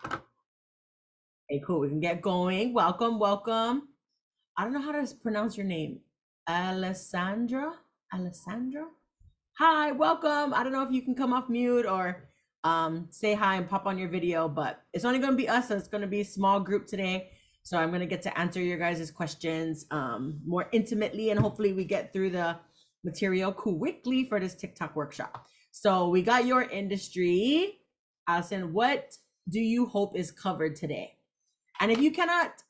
Okay, cool. We can get going. Welcome, welcome. I don't know how to pronounce your name. Alessandra? Alessandra? Hi, welcome. I don't know if you can come off mute or say hi and pop on your video, but it's only going to be us. So it's going to be a small group today. So I'm going to get to answer your guys' questions more intimately, and hopefully we get through the material quickly for this TikTok workshop. So we got your industry. Allison, what do you hope is covered today? And if you cannot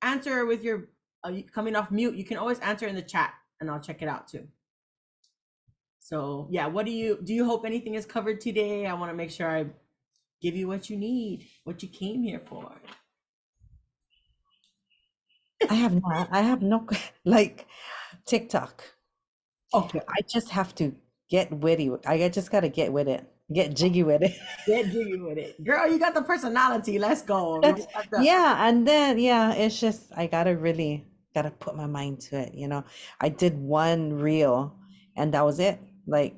answer with your coming off mute, you can always answer in the chat and I'll check it out too. So yeah, what do you hope anything is covered today? I want to make sure I give you what you need, what you came here for. I have no like TikTok. Okay. I just have to get witty. I just gotta get with it. Get jiggy with it. Get jiggy with it. Girl, you got the personality. Let's go. We That's just have to. yeah, and then yeah, it's just I gotta put my mind to it, you know. I did one reel and that was it. Like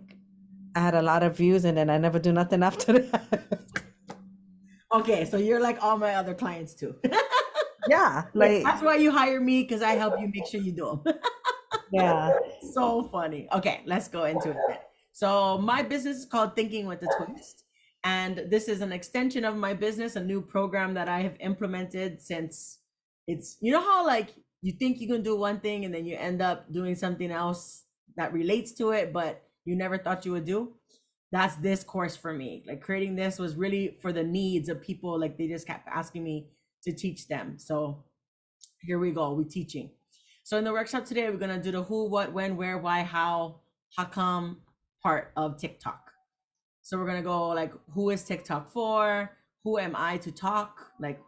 I had a lot of views and then I never do nothing after that. Okay, so you're like all my other clients too. Yeah, Like, like that's why you hire me, because I help you make sure you do them. yeah. So funny. Okay, let's go into it then. So my business is called Thinking with a Twist. And this is an extension of my business, a new program that I have implemented since it's, you know how like you think you can do one thing and then you end up doing something else that relates to it, but you never thought you would do? That's this course for me. Like creating this was really for the needs of people. Like they just kept asking me to teach them. So here we go. We're teaching. So in the workshop today, we're gonna do the who, what, when, where, why, how come part of TikTok. So we're gonna go like, who is TikTok for? Who am I to talk? Like,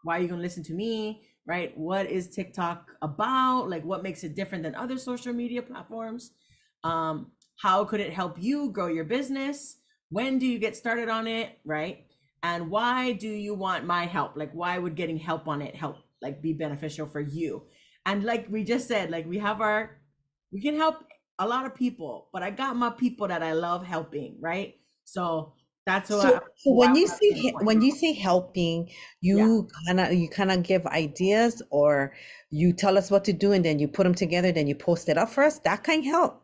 why are you gonna listen to me? Right? What is TikTok about? Like, what makes it different than other social media platforms? How could it help you grow your business? When do you get started on it? Right? And why do you want my help? Like, why would getting help on it help like be beneficial for you? And like we just said, like we can help a lot of people, but I got my people that I love helping, right? So that's So why I when you want to say pinpoint. when you say helping, Yeah. you kind of give ideas or you tell us what to do and then you put them together, then you post it up for us. That kind of help.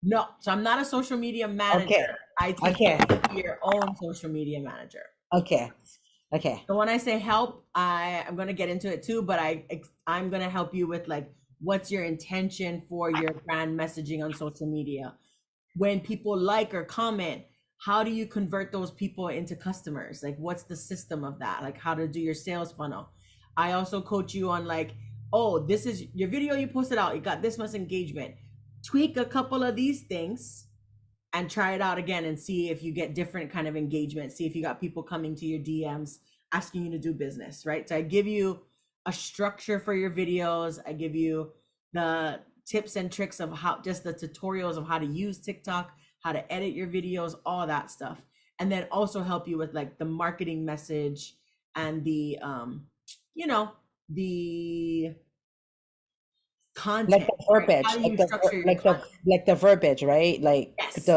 No, so I'm not a social media Okay. manager. I teach Okay. you to be your own social media manager. Okay. Okay. So when I say help, I'm going to get into it too, but I'm going to help you with like what's your intention for your brand messaging on social media. When people like or comment, how do you convert those people into customers? Like what's the system of that? Like how to do your sales funnel. I also coach you on like, oh, this is your video you posted out, you got this much engagement. Tweak a couple of these things and try it out again and see if you get different kind of engagement. See if you got people coming to your DMs asking you to do business, right? So I give you a structure for your videos. I give you the tips and tricks of how, just the tutorials of how to use TikTok, how to edit your videos, all that stuff. And then also help you with like the marketing message and the you know, the Like content, the right? How verbiage, do you structure your content? like the verbiage, right? Yes,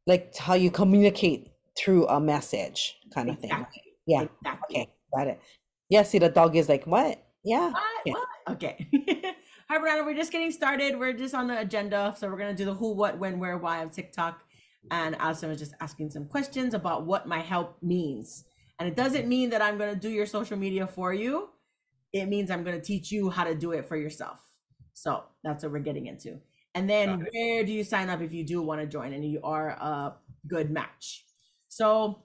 Like how you communicate through a message kind of thing, exactly. right? Yeah. Exactly. Okay. Got it. Yeah. See, the dog is like, what? Yeah. What? Yeah. What? Okay. Hi, Brianna. We're just getting started. We're just on the agenda. So we're going to do the who, what, when, where, why of TikTok. And Allison was just asking some questions about what my help means. And it doesn't mean that I'm going to do your social media for you. It means I'm going to teach you how to do it for yourself. So that's what we're getting into. And then where do you sign up if you do want to join and you are a good match? So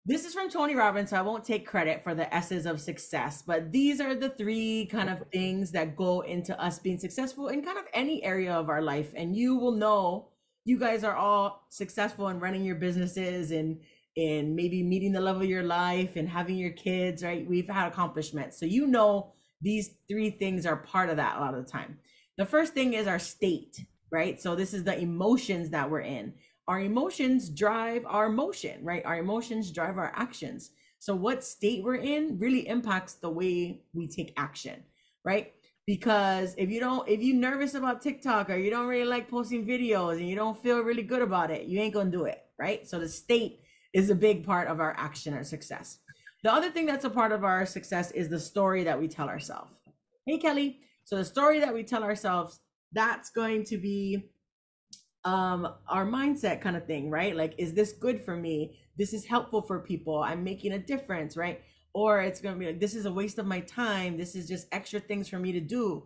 this is from Tony Robbins, so I won't take credit for the S's of success, but these are the three kind of things that go into us being successful in kind of any area of our life. And you will know you guys are all successful in running your businesses and in maybe meeting the love of your life and having your kids, right? We've had accomplishments. So you know these three things are part of that a lot of the time. The first thing is our state, right? So this is the emotions that we're in. Our emotions drive our motion, right? Our emotions drive our actions. So what state we're in really impacts the way we take action, right? Because if you're nervous about TikTok or you don't really like posting videos and you don't feel really good about it, you ain't gonna do it, right? So the state is a big part of our action or success. The other thing that's a part of our success is the story that we tell ourselves. Hey, Kelly. So the story that we tell ourselves, that's going to be our mindset kind of thing, right? Like, is this good for me? This is helpful for people. I'm making a difference, right? Or it's going to be like, this is a waste of my time. This is just extra things for me to do.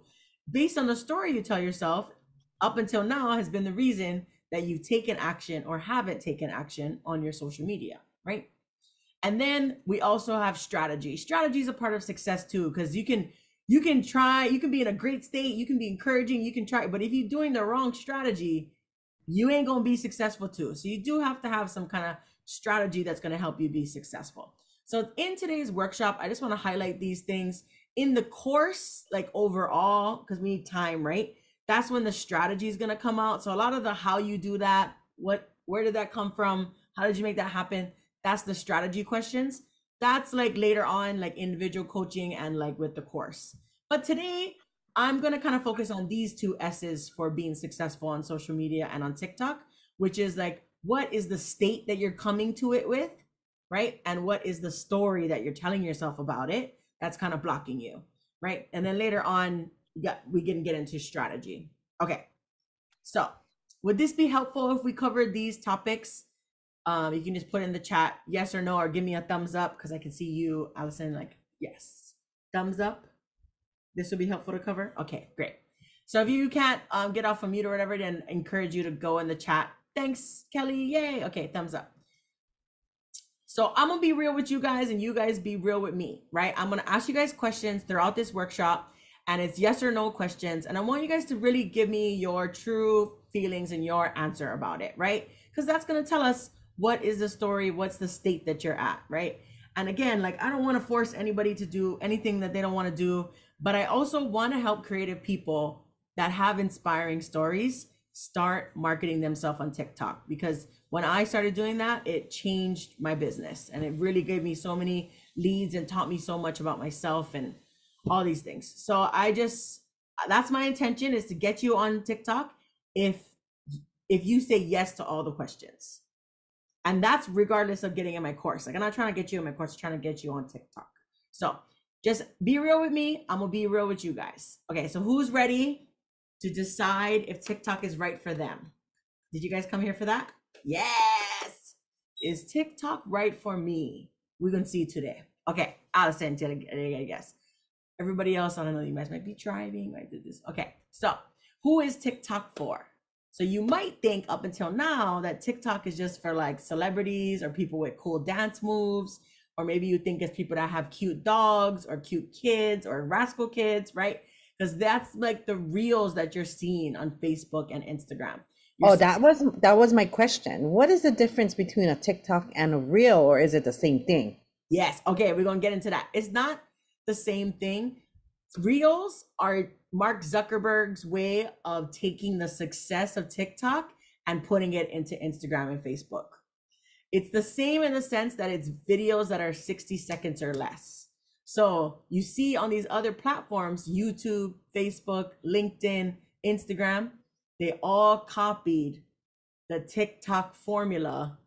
Based on the story you tell yourself, up until now has been the reason that you've taken action or haven't taken action on your social media, right? And then we also have strategy. Strategy is a part of success too, because you can try, you can be in a great state, you can be encouraging, you can try, but if you're doing the wrong strategy, you ain't gonna be successful too. So you do have to have some kind of strategy that's gonna help you be successful. So in today's workshop, I just want to highlight these things. In the course, like overall, because we need time, right? That's when the strategy is gonna come out. So a lot of the how you do that, where did that come from? How did you make that happen? That's the strategy questions. That's like later on, like individual coaching and like with the course. But today, I'm going to kind of focus on these two S's for being successful on social media and on TikTok, which is like, what is the state that you're coming to it with, right? And what is the story that you're telling yourself about it that's kind of blocking you, right? And then later on, we can get into strategy. Okay, so would this be helpful if we covered these topics? You can just put in the chat yes or no, or give me a thumbs up, because I can see you, Allison, like yes, thumbs up. This will be helpful to cover. Okay, great. So if you can't get off of mute or whatever, then I encourage you to go in the chat. Thanks, Kelly. Yay. Okay, thumbs up. So I'm gonna be real with you guys, and you guys be real with me, right? I'm gonna ask you guys questions throughout this workshop, and it's yes or no questions. And I want you guys to really give me your true feelings and your answer about it, right? Because that's gonna tell us what is the story, what's the state that you're at, right? And again, like, I don't want to force anybody to do anything that they don't want to do, but I also want to help creative people that have inspiring stories start marketing themselves on TikTok. Because when I started doing that, it changed my business, and it really gave me so many leads and taught me so much about myself and all these things. So that's my intention, is to get you on TikTok if you say yes to all the questions. And that's regardless of getting in my course. Like, I'm not trying to get you in my course, I'm trying to get you on TikTok. So just be real with me. I'm gonna be real with you guys. Okay, so who's ready to decide if TikTok is right for them? Did you guys come here for that? Yes. Is TikTok right for me? We're gonna see today. Okay, Allison, I guess. Everybody else, I don't know, you guys might be driving, might do this. Okay, so who is TikTok for? So you might think up until now that TikTok is just for like celebrities or people with cool dance moves, or maybe you think it's people that have cute dogs or cute kids or rascal kids, right? Because that's like the reels that you're seeing on Facebook and Instagram. That was my question. What is the difference between a TikTok and a reel, or is it the same thing? Yes. Okay, we're gonna get into that. It's not the same thing. Reels are Mark Zuckerberg's way of taking the success of TikTok and putting it into Instagram and Facebook. It's the same in the sense that it's videos that are 60 seconds or less. So you see on these other platforms, YouTube, Facebook, LinkedIn, Instagram, they all copied the TikTok formula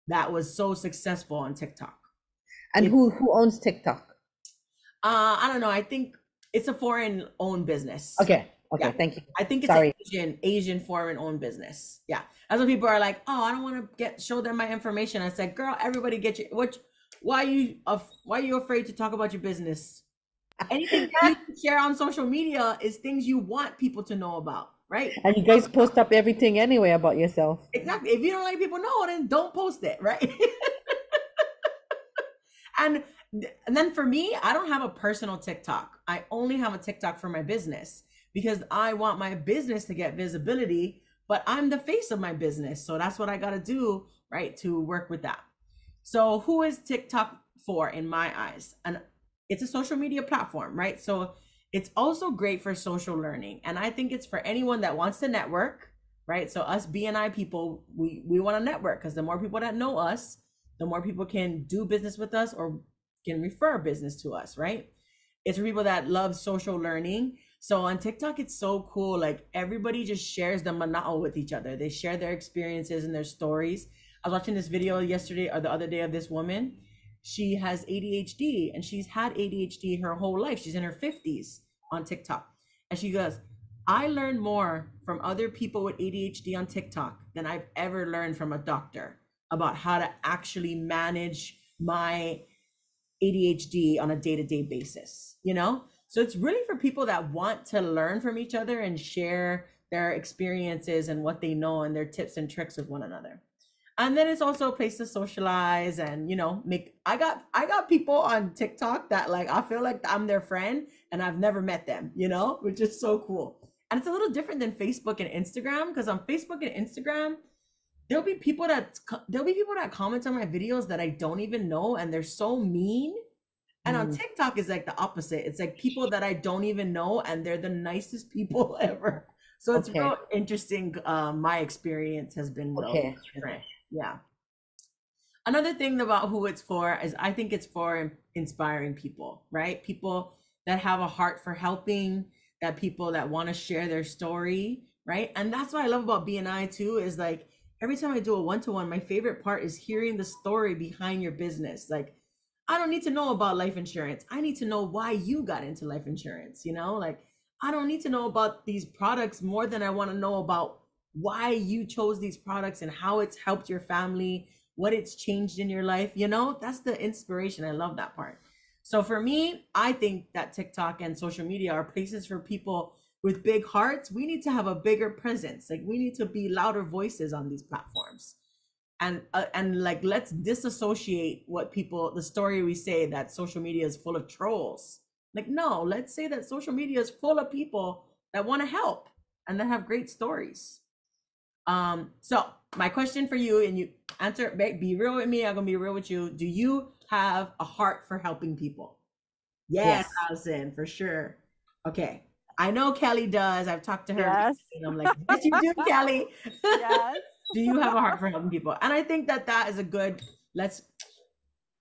that was so successful on TikTok. And who owns TikTok? I don't know. I think it's a foreign owned business. Okay. Yeah. Thank you. I think it's an Asian foreign owned business. Yeah. That's when people are like, oh, I don't want to show them my information. I said, girl, everybody get your, why are you afraid to talk about your business? Anything you share on social media is things you want people to know about, right? And you guys post up everything anyway about yourself. Exactly. If you don't let people know, then don't post it, right? And then for me, I don't have a personal TikTok. I only have a TikTok for my business, because I want my business to get visibility, but I'm the face of my business. So that's what I got to do, right, to work with that. So who is TikTok for in my eyes? And it's a social media platform, right? So it's also great for social learning. And I think it's for anyone that wants to network, right? So us BNI people, we want to network, because the more people that know us, the more people can do business with us or can refer business to us, right? It's for people that love social learning. So on TikTok, it's so cool. Like, everybody just shares the mana'o with each other. They share their experiences and their stories. I was watching this video yesterday or the other day of this woman. She has ADHD and she's had ADHD her whole life. She's in her 50s on TikTok. And she goes, I learned more from other people with ADHD on TikTok than I've ever learned from a doctor about how to actually manage my ADHD on a day-to-day basis, you know? So it's really for people that want to learn from each other and share their experiences and what they know and their tips and tricks with one another. And then it's also a place to socialize and, you know, make I got people on TikTok that like I feel like I'm their friend and I've never met them, you know, which is so cool. And it's a little different than Facebook and Instagram because on Facebook and Instagram, there'll be people that comment on my videos that I don't even know and they're so mean. And on Mm, TikTok is like the opposite. It's like people that I don't even know and they're the nicest people ever. So it's okay. real interesting. My experience has been real Okay. different. Yeah. Another thing about who it's for is I think it's for inspiring people, right? People that have a heart for helping, that people that want to share their story, right? And that's what I love about BNI too, is like every time I do a one-to-one, my favorite part is hearing the story behind your business. Like, I don't need to know about life insurance. I need to know why you got into life insurance, you know? Like, I don't need to know about these products more than I want to know about why you chose these products and how it's helped your family, what it's changed in your life, you know? That's the inspiration. I love that part. So for me, I think that TikTok and social media are places for people with big hearts. We need to have a bigger presence. Like we need to be louder voices on these platforms. And like let's disassociate what people the story we say that social media is full of trolls. Like no, let's say that social media is full of people that want to help and that have great stories. So my question for you, and you answer, be real with me. I'm gonna be real with you. Do you have a heart for helping people? Yes, Yes. Allison, for sure. Okay, I know Kelly does. I've talked to her recently, Yes. and I'm like, yes, you do, Kelly. Yes. Do you have a heart for helping people? And I think that that is a good let's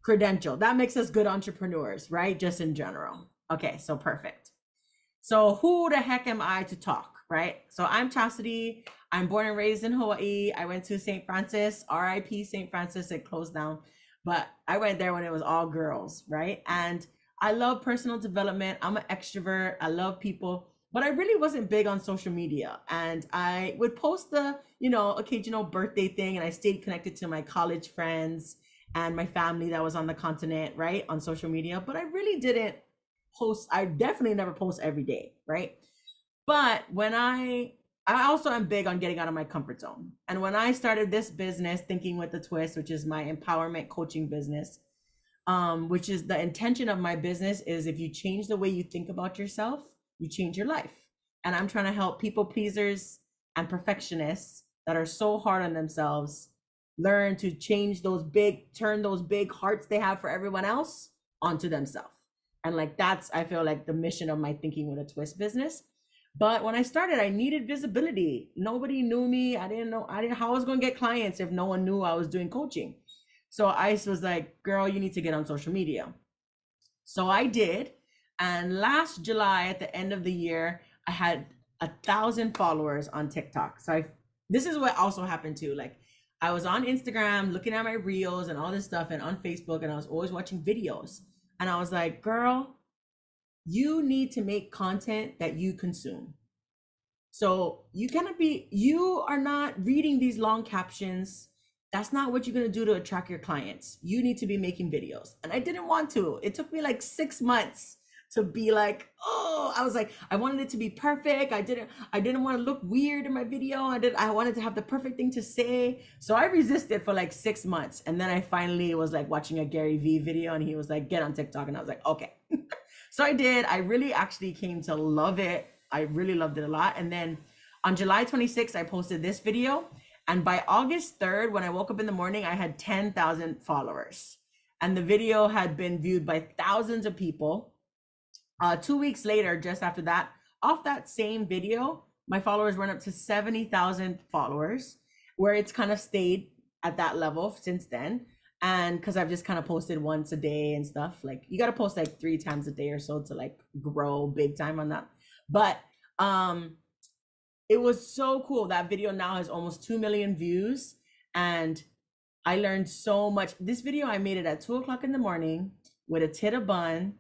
credential that makes us good entrepreneurs, right? Just in general. Okay, so perfect. So who the heck am I to talk, right? So I'm Chastity. I'm born and raised in Hawaii. I went to St. Francis, RIP St. Francis. It closed down, but I went there when it was all girls, right? And I love personal development. I'm an extrovert. I love people, but I really wasn't big on social media. And I would post the, you know, occasional birthday thing, and I stayed connected to my college friends and my family that was on the continent, right, on social media. But I really didn't post. I definitely never post every day, right? But when I also am big on getting out of my comfort zone. And when I started this business, Thinking with a Twist, which is my empowerment coaching business, which is the intention of my business is if you change the way you think about yourself, you change your life. And I'm trying to help people pleasers and perfectionists that are so hard on themselves learn to change turn those big hearts they have for everyone else onto themselves. And like that's, I feel like the mission of my Thinking with a Twist business. But when I started, I needed visibility. Nobody knew me. I didn't know how I was going to get clients if no one knew I was doing coaching. So I was like, girl, you need to get on social media. So I did. And last July, at the end of the year, I had 1,000 followers on TikTok. So this is what also happened too. Like I was on Instagram looking at my reels and all this stuff and on Facebook, and I was always watching videos. And I was like, girl, you need to make content that you consume. So you are not reading these long captions. That's not what you're going to do to attract your clients. You need to be making videos. And I didn't want to. It took me like 6 months to be like, oh, I was like, I wanted it to be perfect. I didn't want to look weird in my video. I wanted to have the perfect thing to say. So I resisted for like 6 months. And then I finally was like watching a Gary Vee video and he was like, get on TikTok. And I was like, okay. So I did. I really actually came to love it. I really loved it a lot. And then on July 26th, I posted this video. And by August 3rd, when I woke up in the morning, I had 10,000 followers. And the video had been viewed by thousands of people. 2 weeks later, just after that, off that same video, my followers went up to 70,000 followers, where it's kind of stayed at that level since then. And because I've just kind of posted once a day and stuff, like you got to post like 3 times a day or so to like grow big time on that. But it was so cool. That video now has almost 2 million views. And I learned so much. This video, I made it at 2 o'clock in the morning with a tita bun,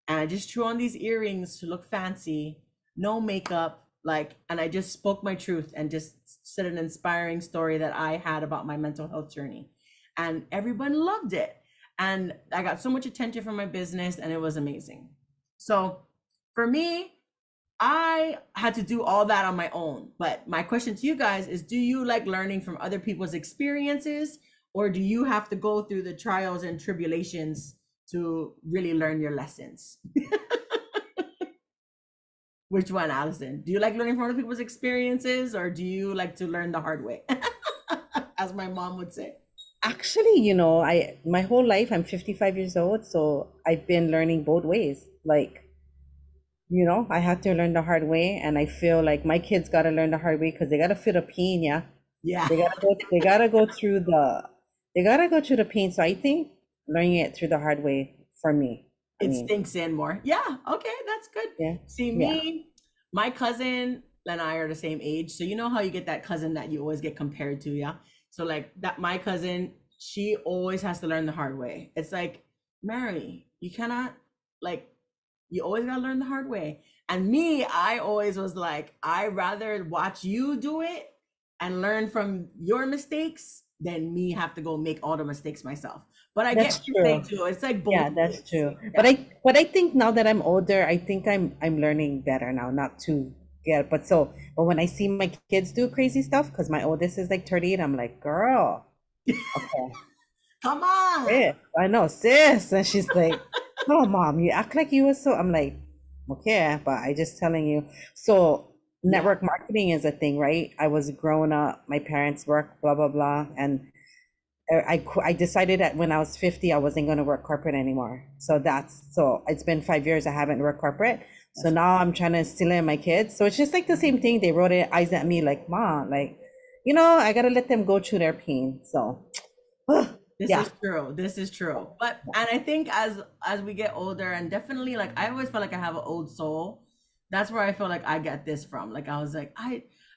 and I just threw on these earrings to look fancy, no makeup, like, and I just spoke my truth and just said an inspiring story that I had about my mental health journey. And everyone loved it. And I got so much attention from my business, and it was amazing. So for me, I had to do all that on my own. But my question to you guys is, do you like learning from other people's experiences, or do you have to go through the trials and tribulations to really learn your lessons? Which one, Allison? Do you like learning from other people's experiences, or do you like to learn the hard way? As my mom would say. Actually, I my whole life I'm 55 years old, so I've been learning both ways. Like, I had to learn the hard way, and I feel like my kids got to learn the hard way because they got to feel the pain, yeah. Yeah. They got to go through the pain. So I think learning it through the hard way for me. It stinks in more. Yeah. Okay. That's good. Yeah. See, me, my cousin and I are the same age. So you know how you get that cousin that you always get compared to. Yeah. So like that, my cousin, she always has to learn the hard way. It's like, Mary, you cannot, like, you always got to learn the hard way. And me, I always was like, I rather watch you do it and learn from your mistakes than me have to go make all the mistakes myself. But I That's get what you're saying true. too. It's like both Yeah, that's ways. true. Yeah. But I think now that I'm older, I think I'm learning better now, not to get but when I see my kids do crazy stuff, because my oldest is like 38, I'm like, girl, okay, Come on. sis, I know, sis. And she's like, oh mom, you act like you were so, I'm like, okay, but I just telling you. So Yeah. network marketing is a thing, right? I was growing up, my parents work, blah blah blah, and I decided that when I was 50, I wasn't going to work corporate anymore. So it's been 5 years I haven't worked corporate. So now I'm trying to instill it in my kids. So it's just like the same thing. They rolled their eyes at me like, Mom, like, I got to let them go through their pain. So This yeah. is true. This is true. But and I think as we get older, and definitely, like, I always felt like I have an old soul. That's where I feel like I get this from. Like, I was like,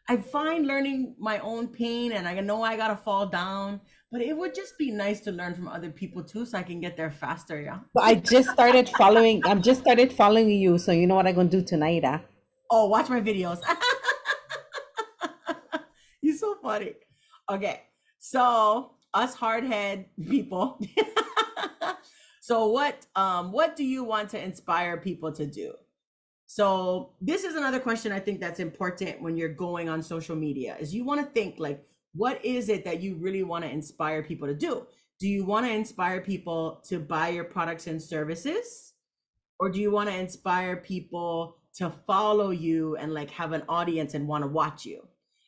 I find learning my own pain, and I know I gotta fall down, but it would just be nice to learn from other people too, so I can get there faster. Yeah. So I'm just started following you. So you know what I'm going to do tonight? Oh, watch my videos. You're so funny. Okay, so us hardhead people. So what do you want to inspire people to do? So this is another question I think that's important when you're going on social media, is you want to think like, what is it that you really want to inspire people to do? Do you want to inspire people to buy your products and services? Or do you want to inspire people to follow you and like have an audience and want to watch you?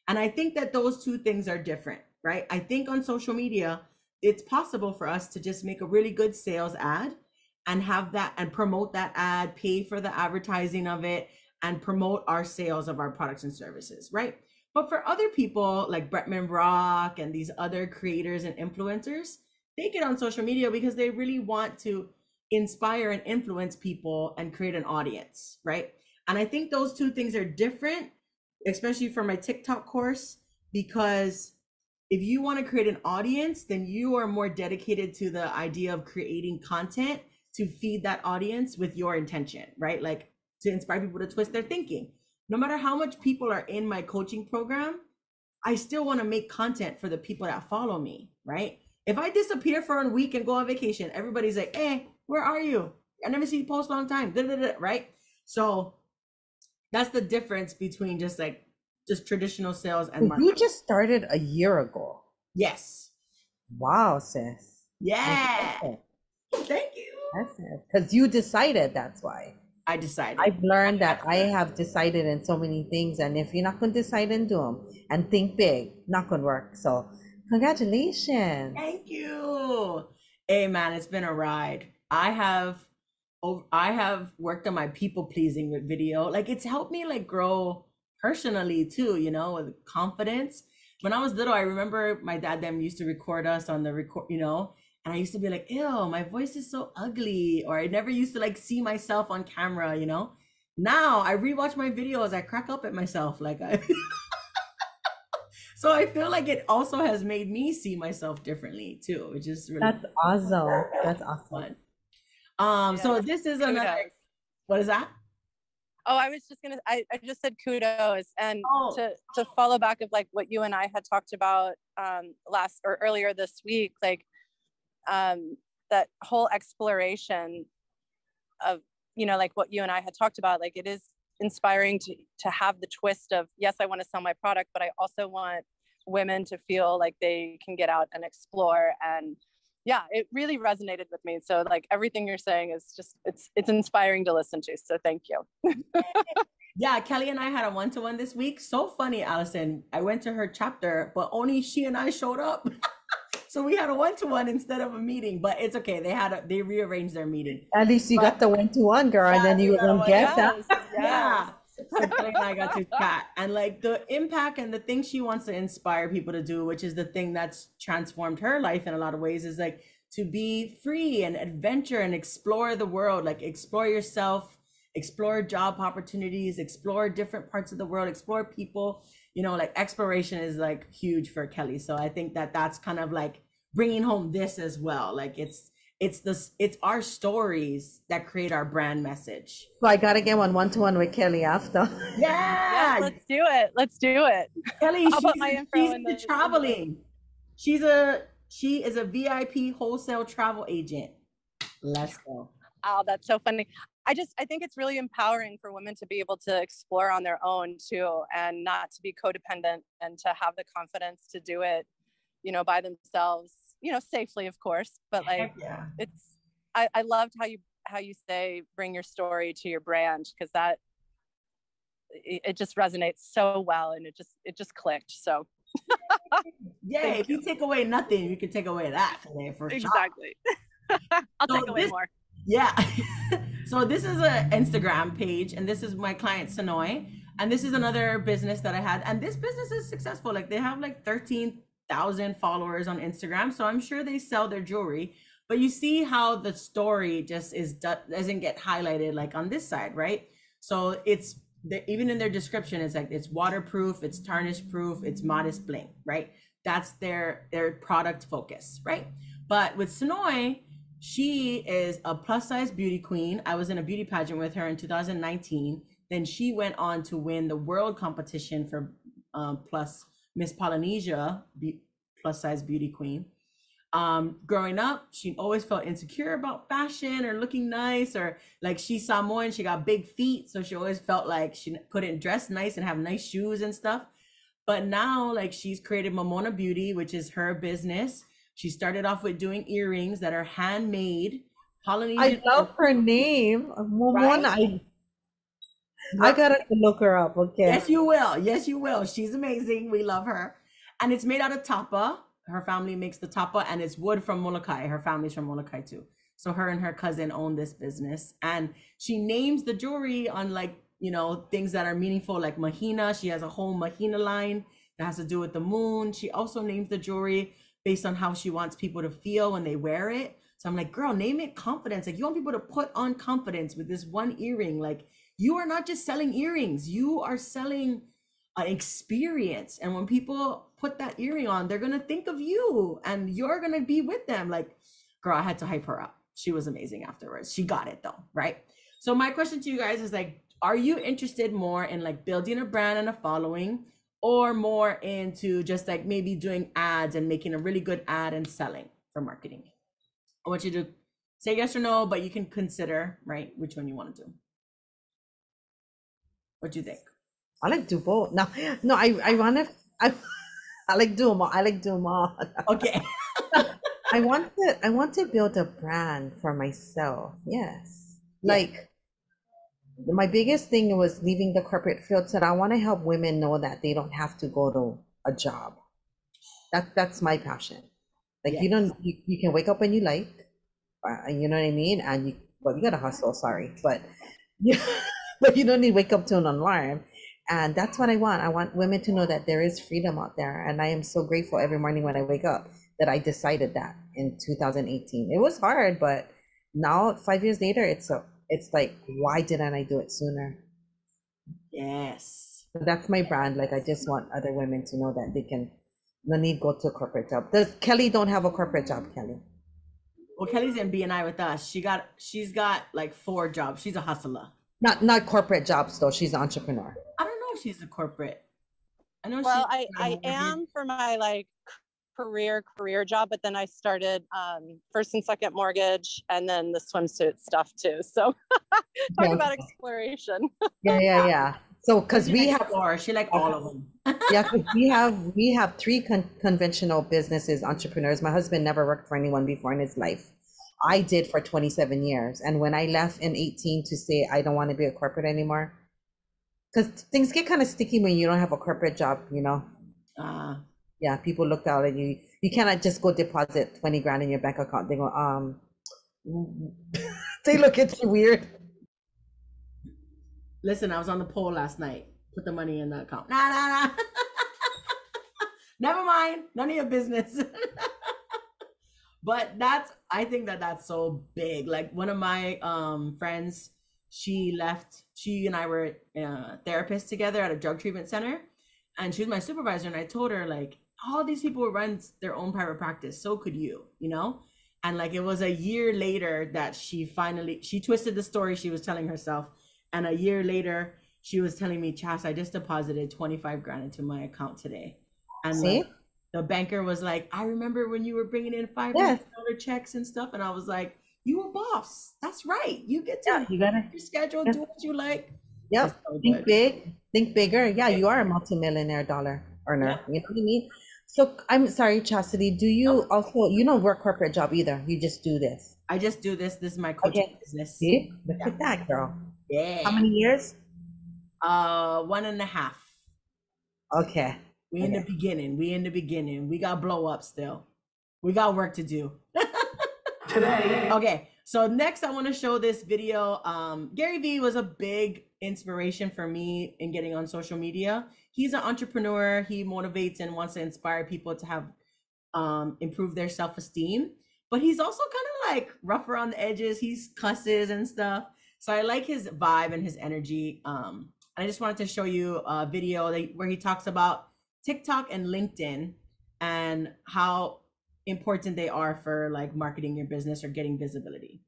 And I think that those two things are different, right? I think on social media, it's possible for us to just make a really good sales ad and have that and promote that ad, pay for the advertising of it, and promote our sales of our products and services, right? But for other people like Bretman Rock and these other creators and influencers, they get on social media because they really want to inspire and influence people and create an audience, right? And I think those two things are different, especially for my TikTok course, because if you want to create an audience, then you are more dedicated to the idea of creating content to feed that audience with your intention, right? Like to inspire people to twist their thinking. No matter how much people are in my coaching program, I still want to make content for the people that follow me, right? If I disappear for a week and go on vacation, everybody's like, hey, where are you? I never see you post a long time, right? So that's the difference between just traditional sales and marketing. You just started a year ago. Yes. Wow, sis. Yeah. Thank you. That's it. Because you decided, that's why. I decided. I've learned that I have decided in so many things, and if you're not going to decide and do them and think big, not going to work. So congratulations. Thank you. Hey man, it's been a ride. I have worked on my people pleasing with video. Like it's helped me like grow personally too, with confidence. When I was little, I remember my dad them used to record us on the record, and I used to be like, ew, my voice is so ugly. Or I never used to like see myself on camera, Now I rewatch my videos, I crack up at myself. Like So I feel like it also has made me see myself differently too, which is really That's awesome. That's awesome. fun. Yes, So this is another, kudos. what is that? Oh, I was just gonna. I just said kudos, and Oh, to follow back of like what you and I had talked about last or earlier this week, like that whole exploration of, you know, like what you and I had talked about. Like it is inspiring to have the twist of, yes, I want to sell my product, but I also want women to feel like they can get out and explore. And yeah, it really resonated with me. So like everything you're saying is just, it's inspiring to listen to. So thank you. yeah, Kelly and I had a one-to-one this week. So funny, Allison. I went to her chapter, but only she and I showed up. So we had a one-to-one instead of a meeting, but it's okay. They rearranged their meeting. At least you got the one-to-one, girl, and Yeah, then you we were got a gonna get that. Yes, Yeah. yes. So Kelly and I got to chat, and like the impact and the thing she wants to inspire people to do, which is the thing that's transformed her life in a lot of ways, is like to be free and adventure and explore the world, like explore yourself, explore job opportunities, explore different parts of the world, explore people, you know, like exploration is like huge for Kelly. So I think that that's kind of like bringing home this as well. Like it's our stories that create our brand message. So I gotta get one-to-one with Kelly after. Yeah, Yes, let's do it. Let's do it. Kelly, I'll put my info she's in the the traveling. She is a VIP wholesale travel agent. Let's go. Oh, that's so funny. I think it's really empowering for women to be able to explore on their own too, and not to be codependent, and to have the confidence to do it, you know, by themselves, you know, safely, of course. But like, Heck yeah. I loved how you say bring your story to your brand, because that it just resonates so well, and it just clicked. So Yeah, thank if you take away nothing, you can take away that today for sure. exactly. I'll So take away more. Yeah. So this is an Instagram page, and this is my client Sonoy, and this is another business that I had, and this business is successful. Like they have like 13,000 followers on Instagram, so I'm sure they sell their jewelry. But you see how the story just doesn't get highlighted like on this side, right? So it's even in their description, it's like it's waterproof, it's tarnish proof, it's modest bling, right? That's their product focus, right? But with Sonoy, she is a plus size beauty queen. I was in a beauty pageant with her in 2019. Then she went on to win the world competition for plus Miss Polynesia plus size beauty queen. Growing up, she always felt insecure about fashion or looking nice, or like she's Samoan, she got big feet, so she always felt like she couldn't dress nice and have nice shoes and stuff. But now, like, she's created Momona Beauty, which is her business. She started off with doing earrings that are handmade. Polynesian. I love her name. Momona. Right? I gotta look her up. Okay. Yes, you will. Yes, you will. She's amazing. We love her. And it's made out of tapa. Her family makes the tapa, and it's wood from Molokai. Her family's from Molokai too. So her and her cousin own this business. And she names the jewelry on like, you know, things that are meaningful, like Mahina. She has a whole Mahina line that has to do with the moon. She also names the jewelry based on how she wants people to feel when they wear it. So I'm like, girl, name it confidence. Like you want people to put on confidence with this one earring. Like you are not just selling earrings, you are selling an experience. And when people put that earring on, they're gonna think of you and you're gonna be with them. Like, girl, I had to hype her up. She was amazing afterwards. She got it though, right? So my question to you guys is like, are you interested more in like building a brand and a following, or more into just like maybe doing ads and making a really good ad and selling for marketing? I want you to say yes or no, but you can consider, right, which one you want to do. What do you think? I like do both. No, I wanna I like do them all. I like do them all. Okay. I want to build a brand for myself. Yes. Yeah. Like my biggest thing was leaving the corporate field, so I want to help women know that they don't have to go to a job. That's my passion. Like Yeah. you can wake up when you like, you know what I mean? And you gotta hustle, sorry, but but you don't need to wake up to an alarm. And that's what I want. I want women to know that there is freedom out there. And I am so grateful every morning when I wake up that I decided that in 2018. It was hard, but now 5 years later, it's like, why didn't I do it sooner? Yes. So that's my brand. Like, I just want other women to know that they can, no need go to a corporate job. Does Kelly don't have a corporate job, Kelly? Well, Kelly's in BNI with us. She's got like 4 jobs. She's a hustler. Not corporate jobs though. She's an entrepreneur. I don't know if she's a corporate. I know. Well, I am for my like career job, but then I started first and second mortgage and then the swimsuit stuff too. So talk about exploration. Yeah. So because we have, she like all of them. yeah, 'cause we have 3 conventional businesses, entrepreneurs. My husband never worked for anyone before in his life. I did for 27 years. And when I left in 18 to say I don't want to be a corporate anymore, because things get kind of sticky when you don't have a corporate job, you know. Yeah, people looked out at you. You cannot just go deposit 20 grand in your bank account. They go, they look at you weird. Listen, I was on the poll last night. Put the money in the account. Nah. Never mind. None of your business. But I think that's so big. Like one of my friends, she and I were therapists together at a drug treatment center. And she was my supervisor. And I told her, like, all these people run their own private practice. So could you, you know? And like, it was a year later that she twisted the story she was telling herself. And a year later, she was telling me, Chas, I just deposited 25 grand into my account today. And like, the banker was like, I remember when you were bringing in $500 checks and stuff. And I was like, you a boss. That's right. You get to you gotta your schedule, do what you like. Yep. So think big, think bigger. Yeah, you are a multimillionaire dollar earner. You know what I mean? So I'm sorry, Chastity, do you also, you don't work corporate job either. You just do this. I just do this. This is my coaching business. See? Look at that, girl. Yeah. How many years? 1.5. Okay. We in the beginning. We got blow up still. We got work to do. Today. Okay. So next I want to show this video. Gary Vee was a big inspiration for me in getting on social media. He's an entrepreneur. He motivates and wants to inspire people to have improve their self-esteem. But he's also kind of like rough around the edges. He's cusses and stuff. So I like his vibe and his energy. I just wanted to show you a video where he talks about TikTok and LinkedIn and how important they are for like marketing your business or getting visibility.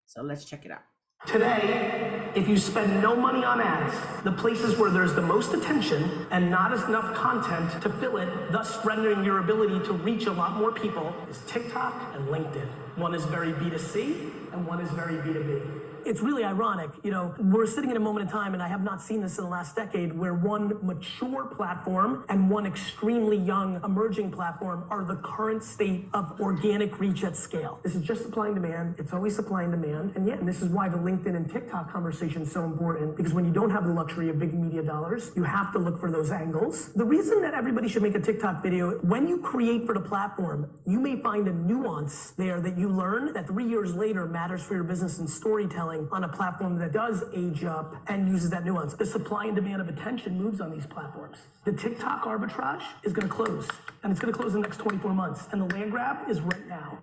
So let's check it out. Today, if you spend no money on ads, the places where there's the most attention and not enough content to fill it, thus rendering your ability to reach a lot more people, is TikTok and LinkedIn. One is very B2C and one is very B2B. It's really ironic, you know, we're sitting in a moment in time, and I have not seen this in the last decade, where one mature platform and one extremely young emerging platform are the current state of organic reach at scale. This is just supply and demand. It's always supply and demand. And yeah, and this is why the LinkedIn and TikTok conversation is so important, because when you don't have the luxury of big media dollars, you have to look for those angles. The reason that everybody should make a TikTok video, when you create for the platform, you may find a nuance there that you learn that 3 years later matters for your business and storytelling on a platform that does age up and uses that nuance. The supply and demand of attention moves on these platforms. The TikTok arbitrage is going to close, and it's going to close in the next 24 months. And the land grab is right now.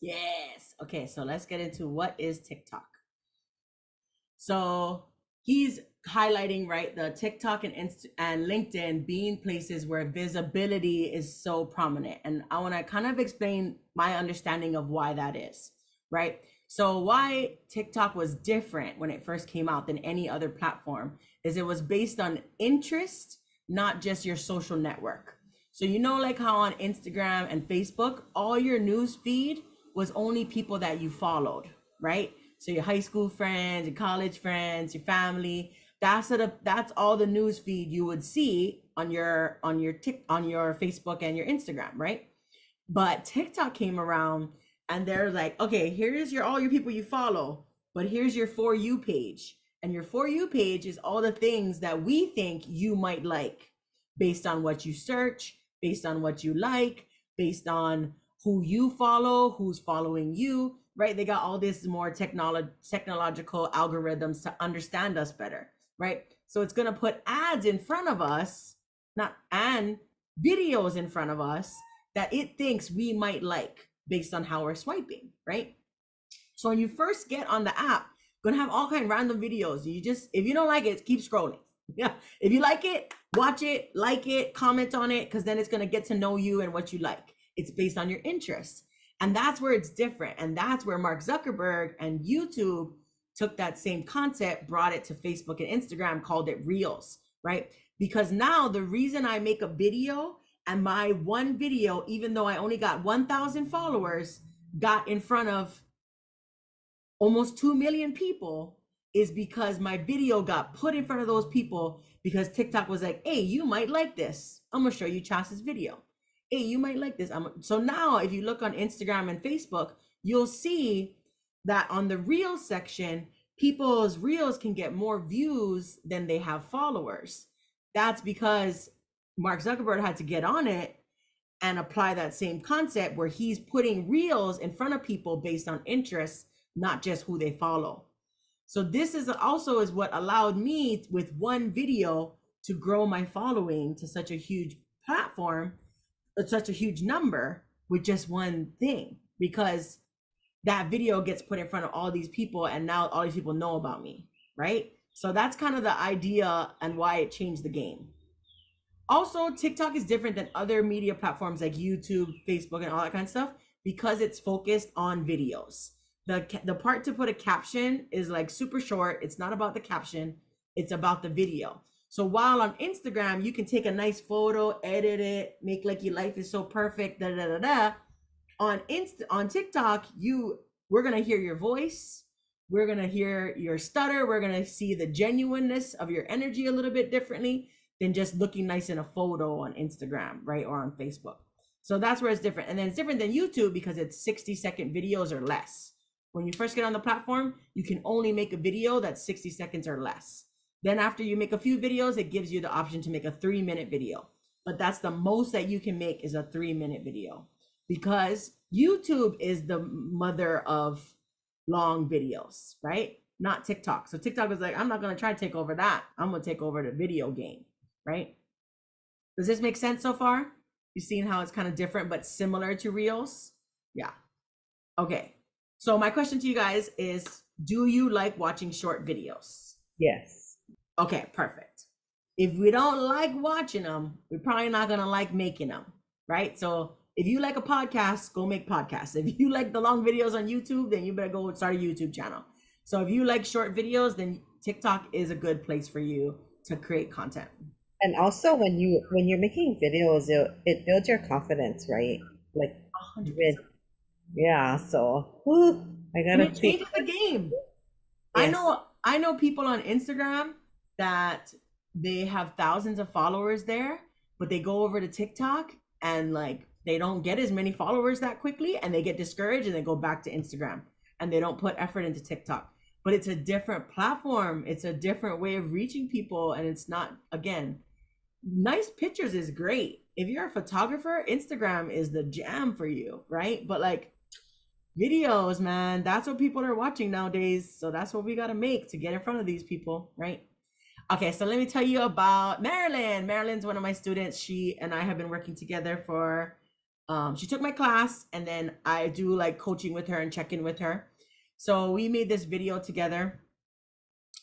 Yes. Okay, so let's get into what is TikTok. So he's highlighting, right, the TikTok and LinkedIn being places where visibility is so prominent. And I want to kind of explain my understanding of why that is, right? So why TikTok was different when it first came out than any other platform is it was based on interest, not just your social network. So you know, like how on Instagram and Facebook, all your news feed was only people that you followed, right? So your high school friends, your college friends, your family, that's all the news feed you would see on your Facebook and your Instagram, right? But TikTok came around and they're like, okay, here's all your people you follow, but here's your For You page. And your For You page is all the things that we think you might like based on what you search, based on what you like, based on who you follow, who's following you, right? They got all this more technological algorithms to understand us better, right? So it's gonna put ads in front of us, and videos in front of us that it thinks we might like based on how we're swiping, right? So when you first get on the app, gonna have all kind of random videos. If you don't like it, keep scrolling, Yeah. If you like it, watch it, like it, comment on it, because then it's going to get to know you and what you like. It's based on your interests. And that's where it's different. And that's where Mark Zuckerberg and YouTube took that same concept, brought it to Facebook and Instagram, called it Reels, right? Because now the reason I make a video, and my one video, even though I only got 1,000 followers, got in front of almost 2 million people, is because my video got put in front of those people, because TikTok was like, hey, you might like this. I'm gonna show you Chas's video. Hey, you might like this. So now if you look on Instagram and Facebook, you'll see that on the Reels section, people's Reels can get more views than they have followers. That's because Mark Zuckerberg had to get on it and apply that same concept, where he's putting Reels in front of people based on interests, not just who they follow. So this is also is what allowed me with one video to grow my following to such a huge platform, such a huge number, with just one thing, because that video gets put in front of all these people, and now all these people know about me, right? So that's kind of the idea and why it changed the game. Also, TikTok is different than other media platforms like YouTube, Facebook, and all that kind of stuff, because it's focused on videos. The part to put a caption is like super short. It's not about the caption, it's about the video. So while on Instagram, you can take a nice photo, edit it, make like your life is so perfect, da da da da. On TikTok, we're gonna hear your voice, we're gonna hear your stutter, we're gonna see the genuineness of your energy a little bit differently than just looking nice in a photo on Instagram, right? Or on Facebook. So that's where it's different. And then it's different than YouTube because it's 60-second videos or less. When you first get on the platform, you can only make a video that's 60 seconds or less. Then after you make a few videos, it gives you the option to make a 3-minute video. But that's the most that you can make, is a 3-minute video, because YouTube is the mother of long videos, right? Not TikTok. So TikTok is like, I'm not going to try to take over that. I'm going to take over the video game, right? Does this make sense so far? You've seen how it's kind of different, but similar to Reels? Yeah. Okay. So my question to you guys is, do you like watching short videos? Yes. Okay, perfect. If we don't like watching them, we're probably not going to like making them, right? So if you like a podcast, go make podcasts. If you like the long videos on YouTube, then you better go start a YouTube channel. So if you like short videos, then TikTok is a good place for you to create content. And also when you're making videos, it builds your confidence, right? Like 100%. yeah, so I And gotta it changes the game. Yes. I know people on Instagram that they have thousands of followers there, but they go over to TikTok and like they don't get as many followers that quickly, and they get discouraged and they go back to Instagram and they don't put effort into TikTok. But it's a different platform. It's a different way of reaching people. And it's not, again, nice pictures is great. If you're a photographer, Instagram is the jam for you, right? But like videos, man, that's what people are watching nowadays. So that's what we got to make to get in front of these people, right? Okay, so let me tell you about Marilyn. Marilyn's one of my students. She and I have been working together for, she took my class, and then I do like coaching with her and check in with her. So we made this video together.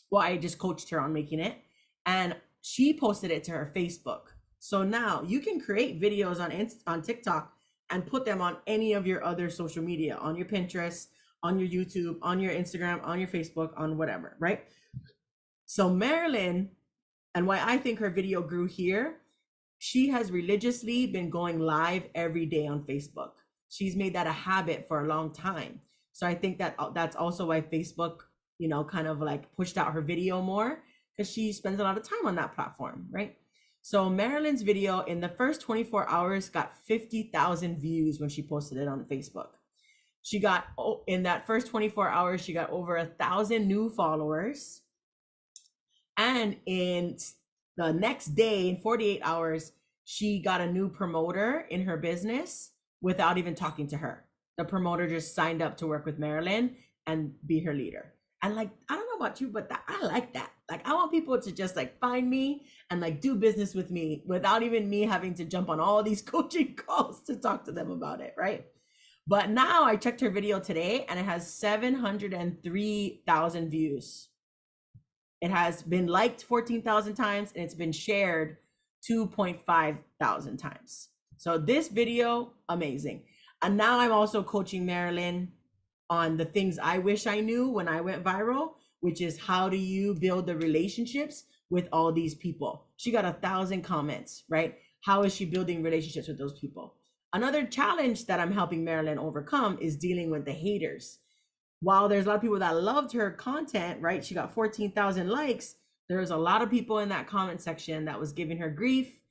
Well, I just coached her on making it, and she posted it to her Facebook. So now you can create videos on TikTok and put them on any of your other social media, on your Pinterest, on your YouTube, on your Instagram, on your Facebook, on whatever, right? So Marilyn, and why I think her video grew here, she has religiously been going live every day on Facebook. She's made that a habit for a long time. So I think that that's also why Facebook, kind of like pushed out her video more, because she spends a lot of time on that platform, right? So Marilyn's video in the first 24 hours got 50,000 views when she posted it on Facebook. She got, in that first 24 hours, she got over 1,000 new followers. And in the next day, in 48 hours, she got a new promoter in her business without even talking to her. The promoter just signed up to work with Marilyn and be her leader. And like, I don't know about you, but I like that. Like, I want people to just like find me and like do business with me without even me having to jump on all these coaching calls to talk to them about it, right? But now I checked her video today and it has 703,000 views. It has been liked 14,000 times and it's been shared 2.5 thousand times. So this video, amazing. And now I'm also coaching Marilyn on the things I wish I knew when I went viral, which is how do you build the relationships with all these people? She got 1,000 comments, right? How is she building relationships with those people? Another challenge that I'm helping Marilyn overcome is dealing with the haters. While there's a lot of people that loved her content, right? She got 14,000 likes. There's a lot of people in that comment section that was giving her grief,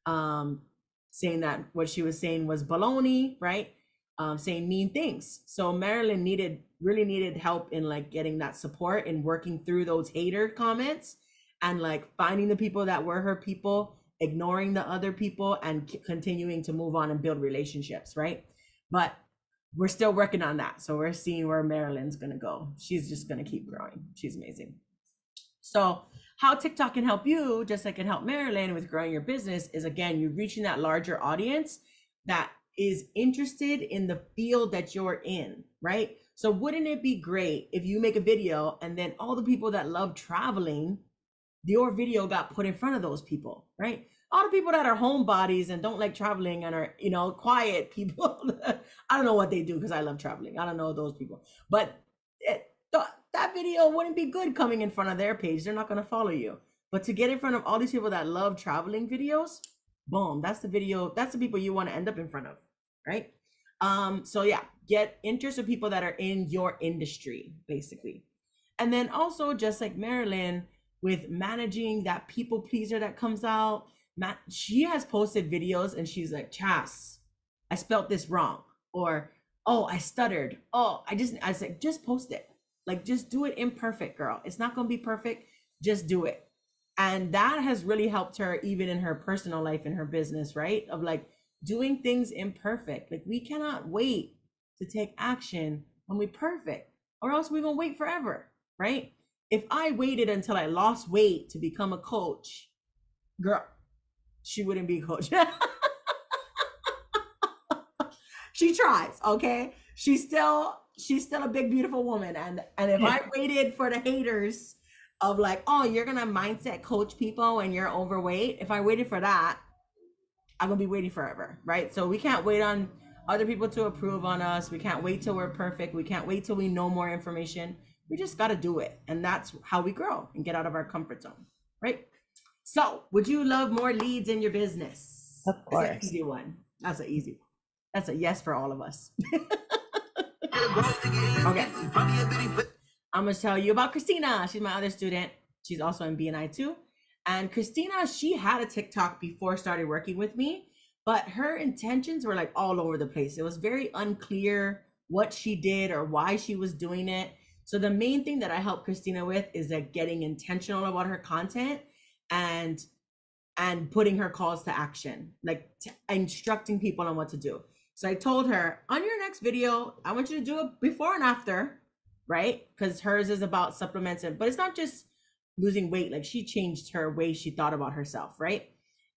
saying that what she was saying was baloney, right? Saying mean things. So Marilyn really needed help in like getting that support and working through those hater comments and like finding the people that were her people, ignoring the other people, and continuing to move on and build relationships, right? But we're still working on that. So we're seeing where Marilyn's gonna go. She's just gonna keep growing. She's amazing. So how TikTok can help you, just like it helped Marilyn with growing your business, is again, you're reaching that larger audience that is interested in the field that you're in, right? So wouldn't it be great if you make a video and then all the people that love traveling, your video got put in front of those people, right? All the people that are homebodies and don't like traveling and are, you know, quiet people. I don't know what they do because I love traveling. I don't know those people, but that video wouldn't be good coming in front of their page. They're not going to follow you. But to get in front of all these people that love traveling videos, boom, that's the video. That's the people you want to end up in front of, right? So yeah, get interest of people that are in your industry, basically. And then also, just like Marilyn, with managing that people pleaser that comes out, she has posted videos and she's like, Chas, I spelt this wrong, or oh, I stuttered. Oh, I said, just post it. Like, just do it imperfect, girl. It's not going to be perfect. Just do it. And that has really helped her even in her personal life and her business, right? Of like doing things imperfect. Like, we cannot wait to take action when we're perfect, or else we're going to wait forever, right? If I waited until I lost weight to become a coach, girl, she wouldn't be a coach. She tries, okay? She's still a big, beautiful woman. And if I waited for the haters of like, oh, you're gonna mindset coach people and you're overweight, if I waited for that, I'm gonna be waiting forever, right? So we can't wait on other people to approve on us. We can't wait till we're perfect. We can't wait till we know more information. We just gotta do it. And that's how we grow and get out of our comfort zone, right? So would you love more leads in your business? Of course. That's an easy one. That's an easy one. That's a yes for all of us. Okay. I'm going to tell you about Christina. She's my other student. She's also in BNI too. And Christina, she had a TikTok before started working with me, but her intentions were like all over the place. It was very unclear what she did or why she was doing it. So the main thing that I help Christina with is like getting intentional about her content and putting her calls to action, like instructing people on what to do. So I told her, on your next video, I want you to do a before and after, right? Because hers is about supplements, but it's not just losing weight. Like, she changed her way she thought about herself, right?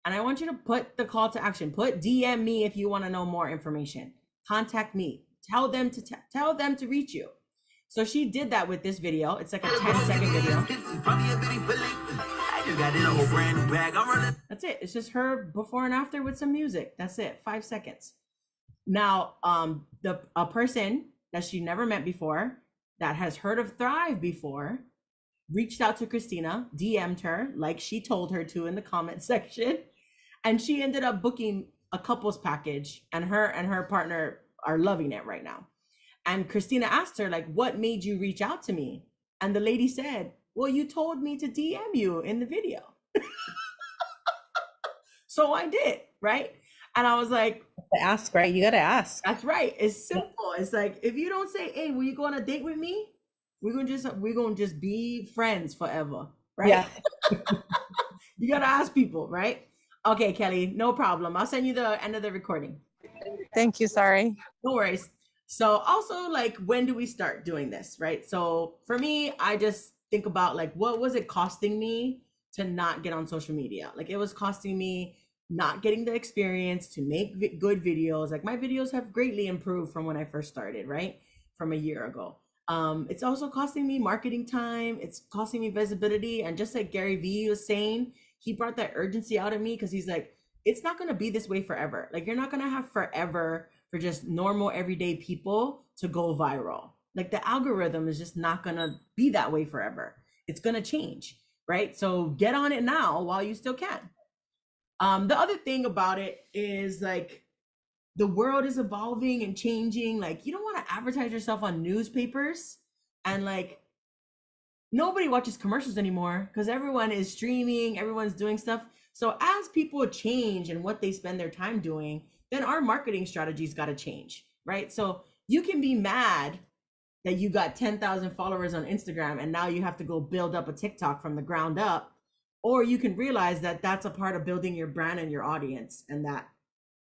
And I want you to put the call to action. Put DM me if you want to know more information. Contact me. Tell them to reach you. So she did that with this video. It's like a 10-second video. That's it. It's just her before and after with some music. That's it. 5 seconds. Now, a person that she never met before, that has heard of Thrive before, reached out to Christina, DM'd her like she told her to in the comment section, and she ended up booking a couples package, and her partner are loving it right now. And Christina asked her, like, what made you reach out to me? And the lady said, well, you told me to DM you in the video. So I did, right? And I was like, ask, right? You gotta ask. That's right. It's simple. It's like, if you don't say, hey, will you go on a date with me? We're gonna just be friends forever, right? Yeah. You gotta ask people, right? Okay, Kelly, no problem. I'll send you the end of the recording. Thank you. Sorry. No worries. So also, like, when do we start doing this, right? So for me, I just think about like, what was it costing me to not get on social media? Like, it was costing me not getting the experience to make good videos. Like, my videos have greatly improved from when I first started, right? From a year ago. It's also costing me marketing time. It's costing me visibility. And just like Gary Vee was saying, he brought that urgency out of me because he's like, it's not going to be this way forever. Like, you're not going to have forever for just normal everyday people to go viral. Like, the algorithm is just not going to be that way forever. It's going to change, right? So get on it now while you still can. The other thing about it is like, the world is evolving and changing. Like, you don't want to advertise yourself on newspapers, and like, nobody watches commercials anymore because everyone is streaming, everyone's doing stuff. So as people change and what they spend their time doing, then our marketing strategies got to change, right? So you can be mad that you got 10,000 followers on Instagram and now you have to go build up a TikTok from the ground up, or you can realize that that's a part of building your brand and your audience, and that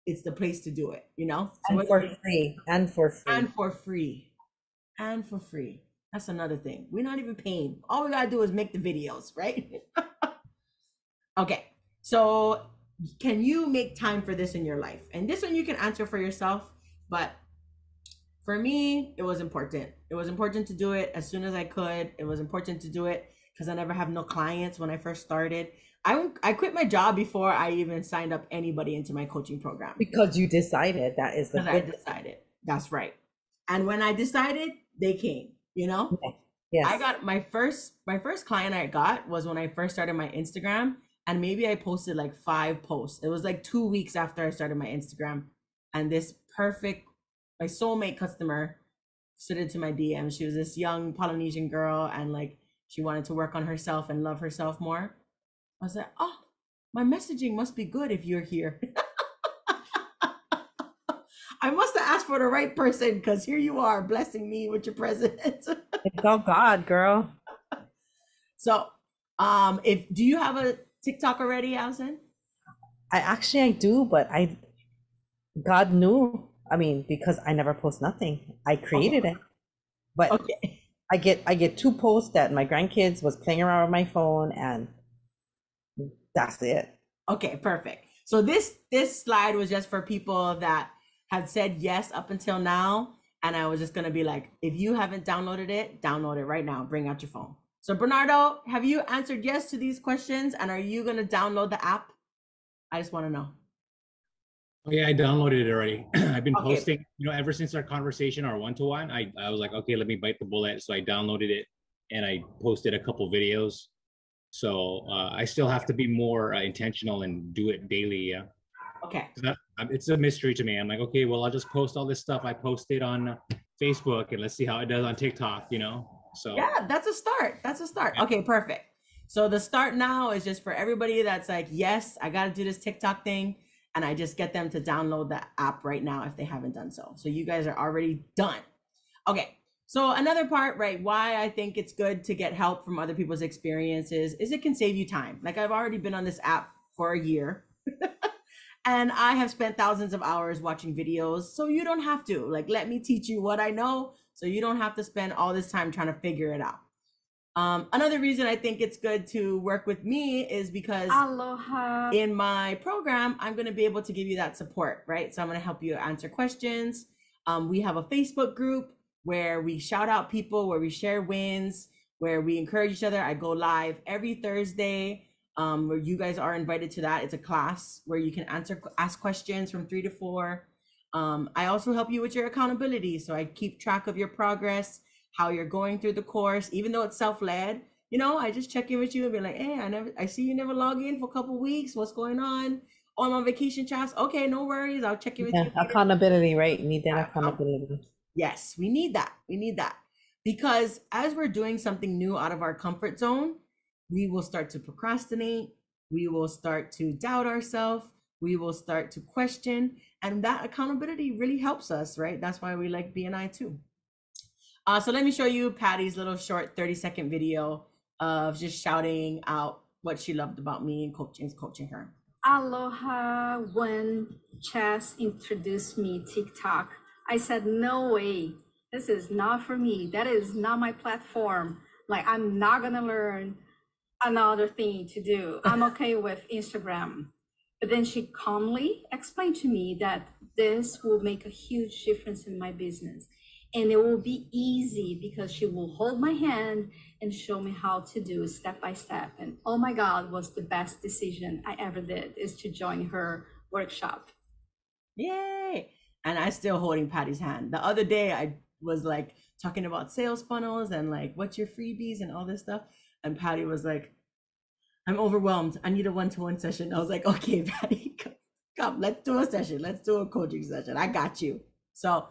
it's the place to do it, you know? So And for free. And for free. and for free. And for free. That's another thing. We're not even paying. All we gotta do is make the videos, right? Okay. So can you make time for this in your life? And this one you can answer for yourself, but for me, it was important. It was important to do it as soon as I could. It was important to do it because I never have no clients when I first started. I quit my job before I even signed up anybody into my coaching program. Because you decided that is the Because I good. decided. That's right. And when I decided, they came, you know? Yes. I got my first client I got was when I first started my Instagram, and maybe I posted like 5 posts. It was like 2 weeks after I started my Instagram, and this perfect, my soulmate customer slid into my DM. She was this young Polynesian girl, and like, she wanted to work on herself and love herself more. I was like, oh, my messaging must be good if you're here. I must have asked for the right person, because here you are blessing me with your presence. It's all God, girl. So, do you have a TikTok already, Allison? I do, but God knew. I mean, because I never post nothing. I created it. But Okay. I get 2 posts that my grandkids was playing around with my phone, and that's it. Okay, perfect. So this slide was just for people that had said yes up until now, and I was just gonna be like, if you haven't downloaded it, download it right now. Bring out your phone. So Bernardo, have you answered yes to these questions, and are you gonna download the app? I just want to know. Oh yeah, I downloaded it already. I've been Okay. posting, ever since our conversation, our one-to-one, I was like, okay, let me bite the bullet. So I downloaded it and I posted a couple videos. So I still have to be more intentional and do it daily. Yeah. Okay. It's a mystery to me. I'm like, okay, well, I'll just post all this stuff I posted on Facebook and let's see how it does on TikTok, So yeah, that's a start. Yeah. Okay, perfect. So the start now is just for everybody that's like, yes, I got to do this TikTok thing. And I just get them to download the app right now if they haven't done so. So you guys are already done. Okay. So another part, right, why I think it's good to get help from other people's experiences is it can save you time. Like, I've already been on this app for a year and I have spent thousands of hours watching videos. So you don't have to. Like, let me teach you what I know so you don't have to spend all this time trying to figure it out. Another reason I think it's good to work with me is because Aloha. In my program, I'm going to be able to give you that support, right? So I'm going to help you answer questions. We have a Facebook group where we shout out people, where we share wins, where we encourage each other. I go live every Thursday, where you guys are invited to that. It's a class where you can ask questions from 3 to 4. I also help you with your accountability. So I keep track of your progress, how you're going through the course, even though it's self-led. I just check in with you and be like, hey, I see you never log in for a couple weeks. What's going on? Oh, I'm on vacation, Chas. Okay, no worries. I'll check in with you later. Accountability, right? You need that accountability. Yes, we need that. Because as we're doing something new out of our comfort zone, we will start to procrastinate. We will start to doubt ourselves. We will start to question. And that accountability really helps us, right? That's why we like BNI too. So let me show you Patty's little short 30-second video of just shouting out what she loved about me and coaching her. Aloha. When Chas introduced me TikTok, I said, no way, this is not for me. That is not my platform. Like, I'm not gonna learn another thing to do. I'm okay with Instagram. But then she calmly explained to me that this will make a huge difference in my business. And it will be easy because she will hold my hand and show me how to do step by step. And oh my God, was the best decision I ever did is to join her workshop. Yay! And I still holding Patty's hand. The other day I was like talking about sales funnels and like what's your freebies and all this stuff. And Patty was like, I'm overwhelmed. I need a one-to-one session. I was like, okay, Patty, come, let's do a session. Let's do a coaching session. I got you. So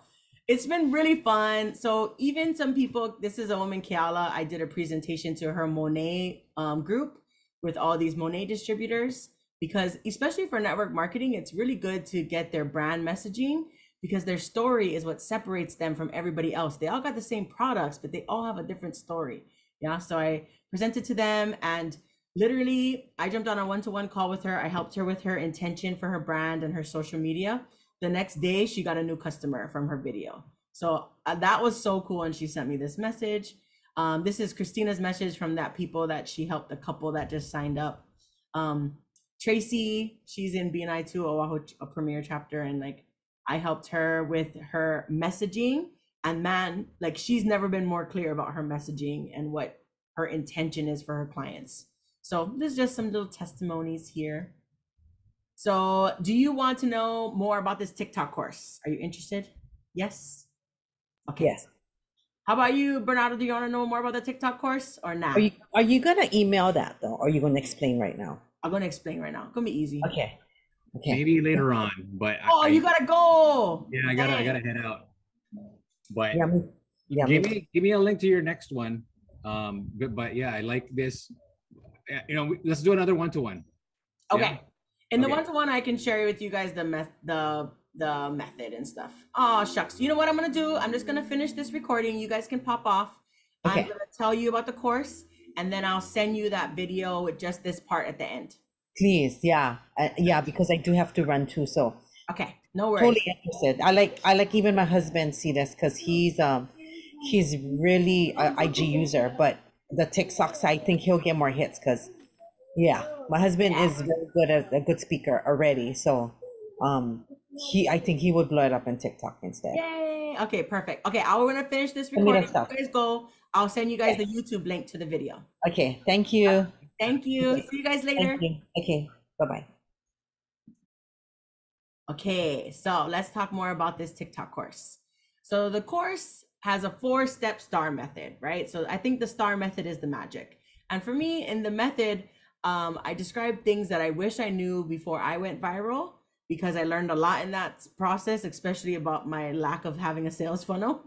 it's been really fun. So even some people, this is a woman, Kiala. I did a presentation to her Monet group with all these Monet distributors, because especially for network marketing, it's really good to get their brand messaging, because their story is what separates them from everybody else. They all got the same products, but they all have a different story. Yeah. So I presented to them, and literally I jumped on a one-to-one call with her. I helped her with her intention for her brand and her social media. The next day she got a new customer from her video. So that was so cool. And she sent me this message. This is Christina's message from that people that she helped, the couple that just signed up. Tracy, she's in BNI 2 Oahu, a premier chapter, and like I helped her with her messaging, and man, like she's never been more clear about her messaging and what her intention is for her clients. So there's just some little testimonies here. So do you want to know more about this TikTok course? Are you interested? Yes? Okay. Yes. How about you, Bernardo? Do you want to know more about the TikTok course or not? Are you gonna email that though, or are you gonna explain right now? I'm going to explain right now. It's going to be easy. Okay. Okay. Maybe later on, but Oh, you got to go. yeah, I gotta head out. But Yeah. give me a link to your next one. But yeah, I like this. You know, let's do another one-to-one. Okay. Yeah? In the Okay. one-to-one, I can share with you guys the method and stuff. Oh, shucks. You know what I'm going to do? I'm just going to finish this recording. You guys can pop off. Okay. I'm going to tell you about the course, and then I'll send you that video with just this part at the end. Please, yeah, because I do have to run too. So Okay. No worries. totally interested. I like even my husband see this because he's really a IG user, but the TikToks I think he'll get more hits because my husband is very good as a good speaker already. So I think he would blow it up in TikTok instead. Yay. Okay, perfect. Okay, I'm going to finish this Send me that recording. stuff. You guys go. I'll send you guys the YouTube link to the video. Okay, thank you. Thank you. See you guys later. Thank you. Okay, bye-bye. Okay, so let's talk more about this TikTok course. So the course has a 4-step STAR method, right? So I think the STAR method is the magic. And for me, in the method, I describe things that I wish I knew before I went viral, because I learned a lot in that process, especially about my lack of having a sales funnel.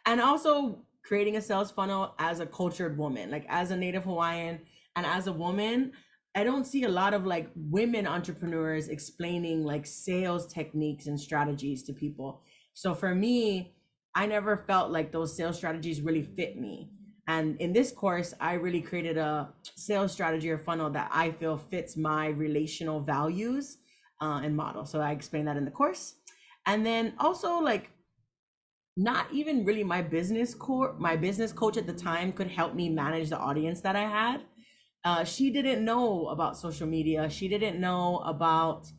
And also creating a sales funnel as a cultured woman, like as a Native Hawaiian and as a woman. I don't see a lot of like women entrepreneurs explaining like sales techniques and strategies to people. So for me, I never felt like those sales strategies really fit me. And in this course, I really created a sales strategy or funnel that I feel fits my relational values and model. So I explain that in the course. And then also like not even really my business coach at the time could help me manage the audience that I had. She didn't know about social media. She didn't know about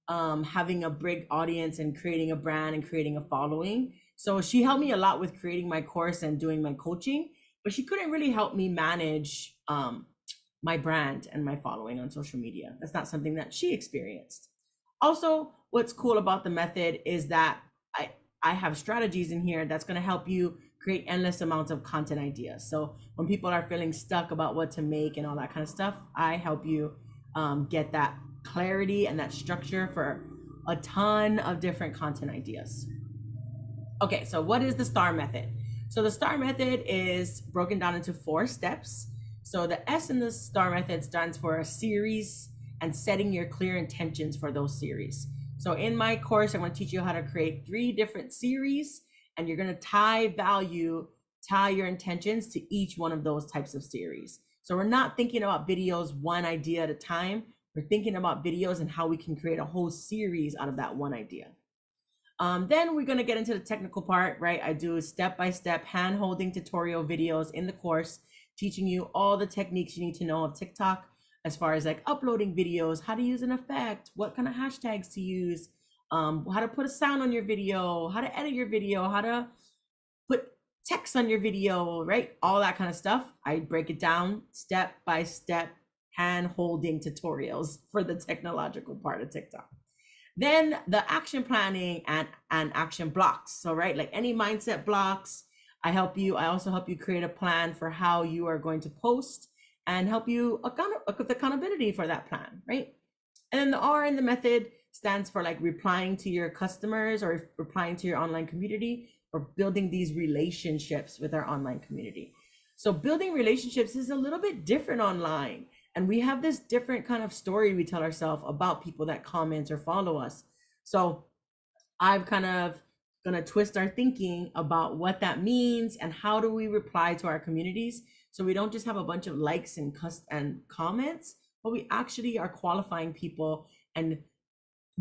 having a big audience and creating a brand and creating a following. So she helped me a lot with creating my course and doing my coaching, but she couldn't really help me manage my brand and my following on social media. That's not something that she experienced. Also, what's cool about the method is that I have strategies in here that's going to help you create endless amounts of content ideas. So when people are feeling stuck about what to make and all that kind of stuff, I help you get that clarity and that structure for a ton of different content ideas. Okay, so what is the STAR method? So the STAR method is broken down into 4 steps. So the S in the STAR method stands for a series and setting your clear intentions for those series. So in my course, I'm going to teach you how to create 3 different series, and you're going to tie your intentions to each one of those types of series. So we're not thinking about videos one idea at a time. We're thinking about videos and how we can create a whole series out of that one idea. Then we're going to get into the technical part, right? I do step-by-step hand-holding tutorial videos in the course, teaching you all the techniques you need to know of TikTok, as far as like uploading videos, how to use an effect, what kind of hashtags to use, how to put a sound on your video, how to edit your video, how to text on your video, right? All that kind of stuff. I break it down step by step, hand holding tutorials for the technological part of TikTok. Then the action planning and action blocks. So, right, like any mindset blocks, I also help you create a plan for how you are going to post and help you with accountability for that plan, right? And then the R in the method stands for like replying to your customers or replying to your online community or building these relationships with our online community. So building relationships is a little bit different online. And we have this different kind of story we tell ourselves about people that comment or follow us. So I've kind of gonna twist our thinking about what that means and how do we reply to our communities. So we don't just have a bunch of likes and comments, but we actually are qualifying people and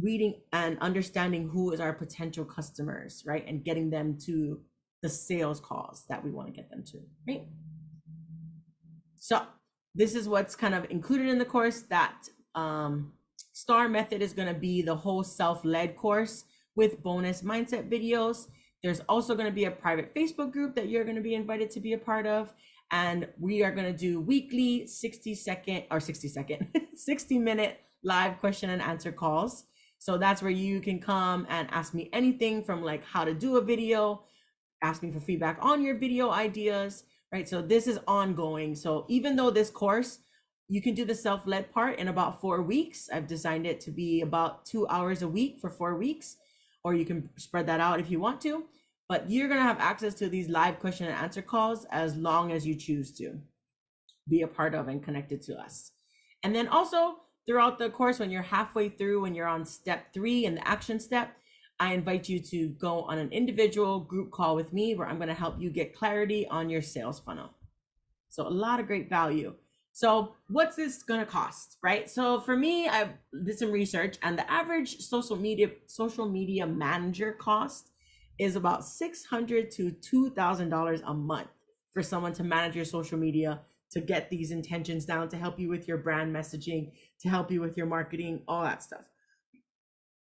reading and understanding who is our potential customers, right? And getting them to the sales calls that we want to get them to, right? So this is what's kind of included in the course. That STAR method is going to be the whole self-led course with bonus mindset videos. There's also going to be a private Facebook group that you're going to be invited to be a part of. And we are going to do weekly 60-minute live question and answer calls. So that's where you can come and ask me anything from like how to do a video, ask me for feedback on your video ideas, right? So this is ongoing. So even though this course, you can do the self-led part in about 4 weeks. I've designed it to be about 2 hours a week for 4 weeks, or you can spread that out if you want to, but you're gonna have access to these live question and answer calls as long as you choose to be a part of and connected to us. And then also throughout the course, when you're halfway through, when you're on step 3 in the action step, I invite you to go on an individual group call with me where I'm going to help you get clarity on your sales funnel. So a lot of great value. So what's this going to cost, right? So for me, I did some research and the average social media manager cost is about $600 to $2,000 a month for someone to manage your social media, to get these intentions down, to help you with your brand messaging, to help you with your marketing, all that stuff.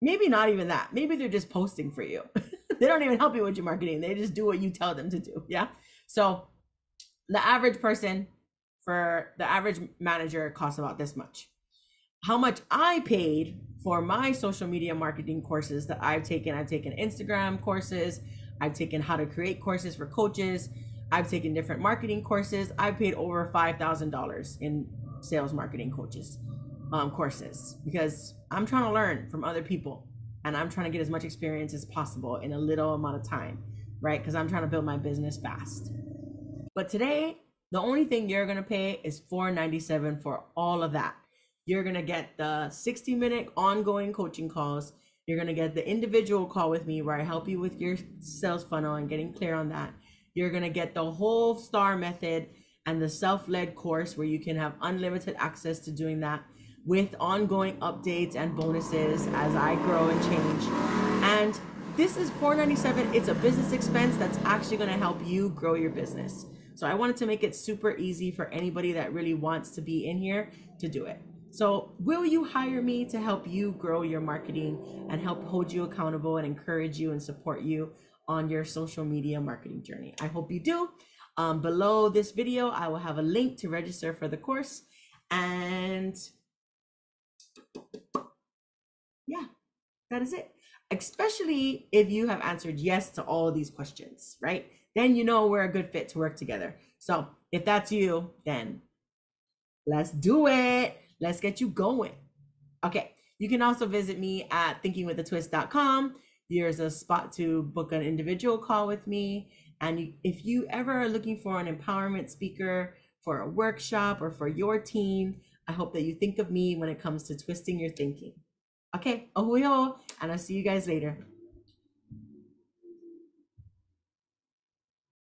Maybe not even that. Maybe they're just posting for you. They don't even help you with your marketing. They just do what you tell them to do. Yeah. So the average person, for the average manager, costs about this much. How much I paid for my social media marketing courses that I've taken Instagram courses, I've taken how to create courses for coaches, I've taken different marketing courses. I've paid over $5,000 in sales marketing courses, because I'm trying to learn from other people and I'm trying to get as much experience as possible in a little amount of time, right? Because I'm trying to build my business fast. But today, the only thing you're going to pay is $497 for all of that. You're going to get the 60-minute ongoing coaching calls. You're going to get the individual call with me where I help you with your sales funnel and getting clear on that. You're going to get the whole STAR method and the self-led course where you can have unlimited access to doing that with ongoing updates and bonuses as I grow and change. And this is $497. It's a business expense that's actually going to help you grow your business. So I wanted to make it super easy for anybody that really wants to be in here to do it. So will you hire me to help you grow your marketing and help hold you accountable and encourage you and support you on your social media marketing journey? I hope you do. Below this video, I will have a link to register for the course. And yeah, that is it. Especially if you have answered yes to all of these questions, right? Then you know we're a good fit to work together. So if that's you, then let's do it. Let's get you going. Okay, you can also visit me at thinkingwithatwist.com. There's a spot to book an individual call with me. And if you ever are looking for an empowerment speaker for a workshop or for your team, I hope that you think of me when it comes to twisting your thinking. Okay, ahuyo, and I'll see you guys later.